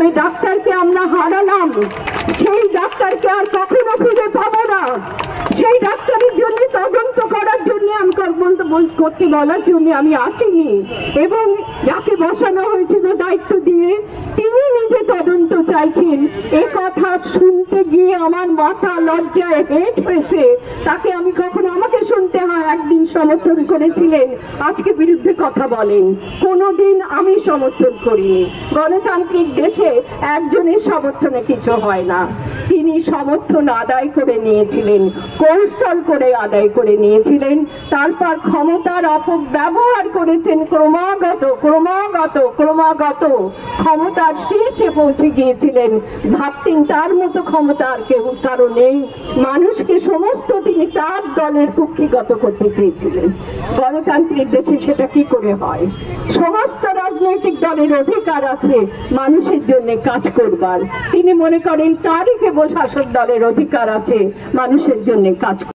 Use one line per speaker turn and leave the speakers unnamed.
যে ডাক্তারকে আমরা হারালাম সেই ডাক্তারকে আর কখনো ফিরে পাবো না। সেই ডাক্তারের জন্য তদন্ত করার জন্য আমি করতে বলার জন্য আমি আসিনি, এবং যাকে বসানো হয়েছিল দায়িত্ব দিয়ে তিনি নিজে তদন্ত চাইছেন। এ কথা শুনতে গিয়ে আমার মাথা লজ্জায় হেঁট হয়েছে। তাকে আমি কখনো, আমাকে শুনতে হয় একদিন সমর্থন করেছিলেন, আজকে বিরুদ্ধে কথা বলেন। কোনোদিন আমি সমর্থন করিনি। গণতান্ত্রিক দেশে একজনের সমর্থনে কিছু হয় না। তিনি সমর্থন আদায় করে নিয়েছিলেন, কৌশল করে আদায় করে নিয়েছিলেন, তারপর ক্ষমতার অপব্যবহার করেছেন। ক্রমাগত ক্ষমতার শীর্ষে পৌঁছে গিয়েছিলেন। ভাবতেন তার মতো ক্ষমতা আর কেউ কারো নেই। মানুষকে সমস্ত তিনি তার দলের কুক্ষিগত করতে চেয়েছিলেন। গণতান্ত্রিক দেশে সেটা কি করে হয়? সমস্ত রাজনৈতিক দলের অধিকার আছে মানুষের জন্য কাজ করবার। তিনি মনে করেন তারই কেবল শাসক দলের অধিকার আছে মানুষের জন্য কাজ